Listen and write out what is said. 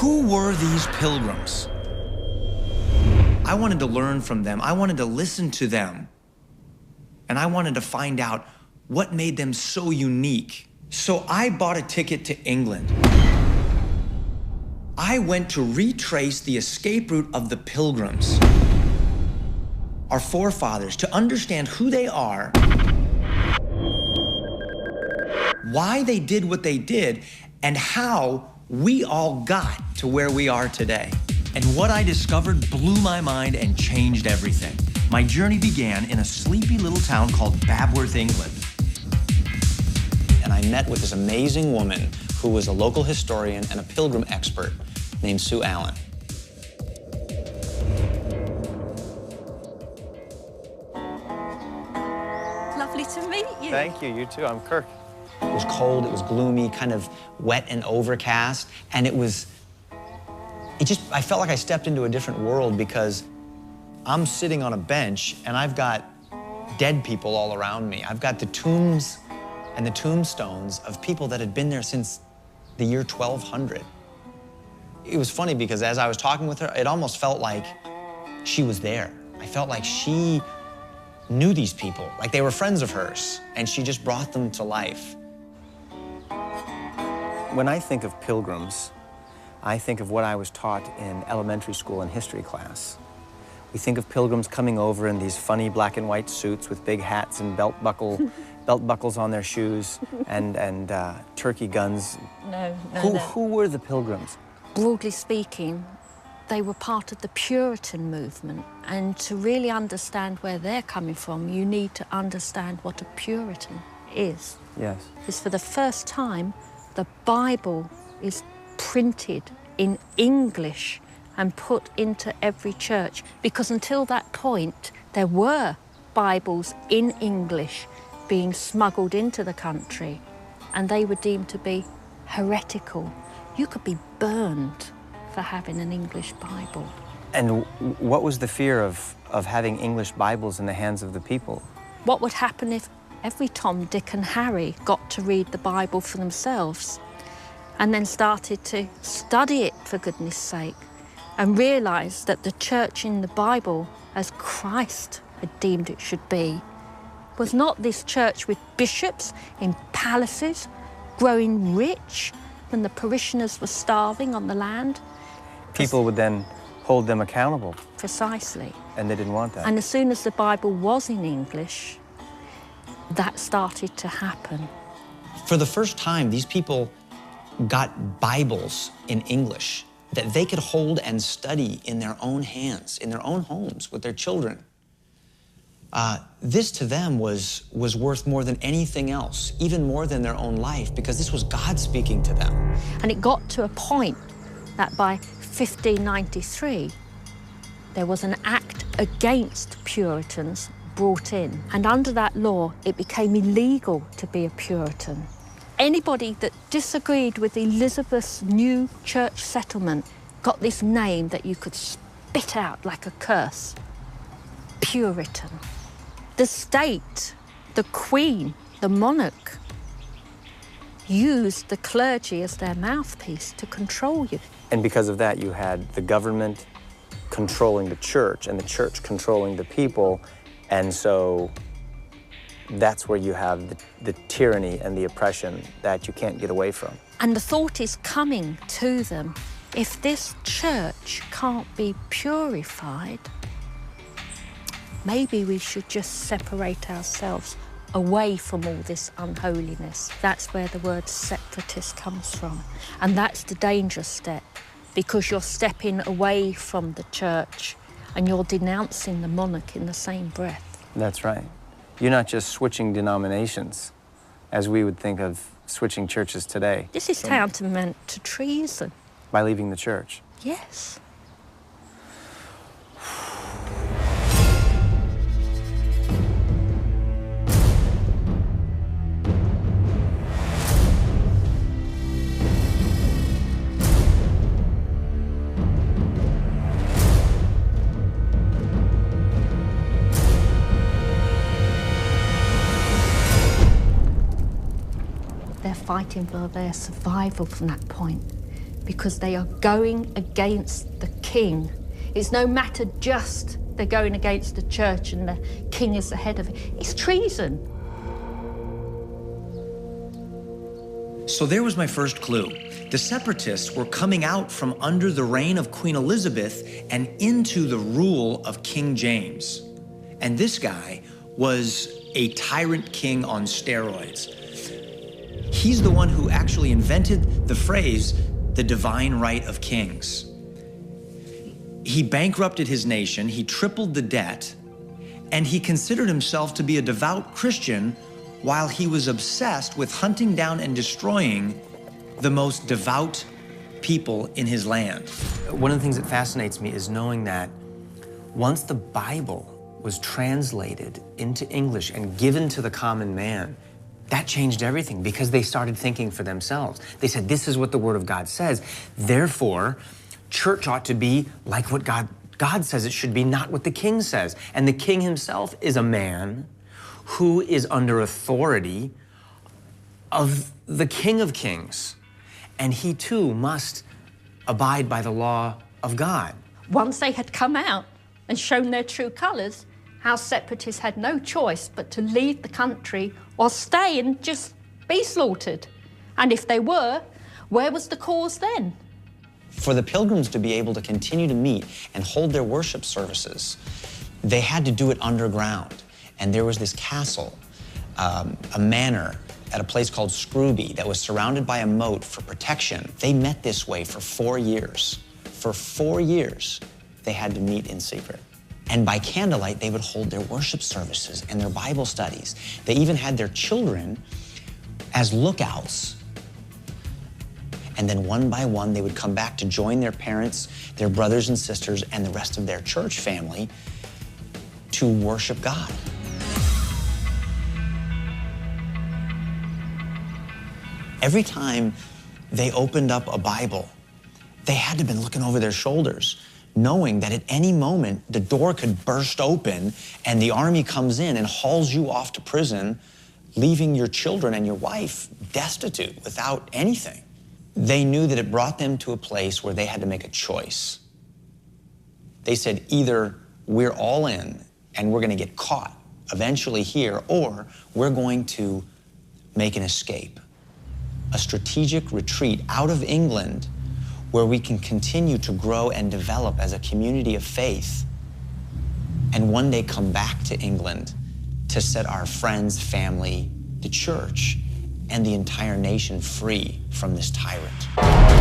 Who were these pilgrims? I wanted to learn from them. I wanted to listen to them. And I wanted to find out what made them so unique. So I bought a ticket to England. I went to retrace the escape route of the pilgrims, our forefathers, to understand who they are, why they did what they did, and how we all got to where we are today. And what I discovered blew my mind and changed everything. My journey began in a sleepy little town called Babworth, England. And I met with this amazing woman who was a local historian and a pilgrim expert named Sue Allen. Lovely to meet you. Thank you, you too. I'm Kirk. It was cold, it was gloomy, kind of wet and overcast, and I felt like I stepped into a different world because I'm sitting on a bench and I've got dead people all around me. I've got the tombs and the tombstones of people that had been there since the year 1200. It was funny because as I was talking with her, it almost felt like she was there. I felt like she knew these people, like they were friends of hers, and she just brought them to life. When I think of pilgrims, I think of what I was taught in elementary school and history class. We think of pilgrims coming over in these funny black and white suits with big hats and belt buckles on their shoes and turkey guns. No. Who were the pilgrims? Broadly speaking, they were part of the Puritan movement, and to really understand where they're coming from, you need to understand what a Puritan is. Yes. Because for the first time, the Bible is printed in English and put into every church, because until that point, there were Bibles in English being smuggled into the country, and they were deemed to be heretical. You could be burned for having an English Bible. And what was the fear of having English Bibles in the hands of the people? What would happen if every Tom, Dick and Harry got to read the Bible for themselves and then started to study it, for goodness sake, and realised that the church in the Bible, as Christ had deemed it should be, was not this church with bishops in palaces, growing rich when the parishioners were starving on the land. People would then hold them accountable. Precisely. And they didn't want that. And as soon as the Bible was in English, that started to happen. For the first time, these people got Bibles in English that they could hold and study in their own hands, in their own homes, with their children. This to them was worth more than anything else, even more than their own life, because this was God speaking to them. And it got to a point that by 1593, there was an act against Puritans brought in. And under that law, it became illegal to be a Puritan. Anybody that disagreed with Elizabeth's new church settlement got this name that you could spit out like a curse: Puritan. The state, the Queen, the monarch, used the clergy as their mouthpiece to control you. And because of that, you had the government controlling the church and the church controlling the people. And so that's where you have the tyranny and the oppression that you can't get away from. And the thought is coming to them, if this church can't be purified, maybe we should just separate ourselves away from all this unholiness. That's where the word separatist comes from. And that's the dangerous step, because you're stepping away from the church and you're denouncing the monarch in the same breath. That's right. You're not just switching denominations, as we would think of switching churches today. This is tantamount to treason. By leaving the church. Yes. They're fighting for their survival from that point. because they are going against the king. It's no matter just they're going against the church and the king is the head of it. It's treason. So there was my first clue. The separatists were coming out from under the reign of Queen Elizabeth and into the rule of King James. And this guy was a tyrant king on steroids. He's the one who actually invented the phrase, the divine right of kings. He bankrupted his nation, he tripled the debt, and he considered himself to be a devout Christian while he was obsessed with hunting down and destroying the most devout people in his land. One of the things that fascinates me is knowing that once the Bible was translated into English and given to the common man, that changed everything because they started thinking for themselves. They said, this is what the Word of God says. Therefore, church ought to be like what God says it should be, not what the king says. And the king himself is a man who is under authority of the King of Kings. And he too must abide by the law of God. Once they had come out and shown their true colours, our separatists had no choice but to leave the country or stay and just be slaughtered. And if they were, where was the cause then? For the Pilgrims to be able to continue to meet and hold their worship services, they had to do it underground. And there was this castle, a manor at a place called Scrooby that was surrounded by a moat for protection. They met this way for 4 years. For 4 years, they had to meet in secret. And by candlelight, they would hold their worship services and their Bible studies. They even had their children as lookouts. And then one by one, they would come back to join their parents, their brothers and sisters, and the rest of their church family to worship God. Every time they opened up a Bible, they had to have been looking over their shoulders, knowing that at any moment the door could burst open and the army comes in and hauls you off to prison, leaving your children and your wife destitute without anything. They knew that it brought them to a place where they had to make a choice. They said, either we're all in and we're going to get caught eventually here, or we're going to make an escape, a strategic retreat out of England where we can continue to grow and develop as a community of faith, and one day come back to England to set our friends, family, the church, and the entire nation free from this tyrant.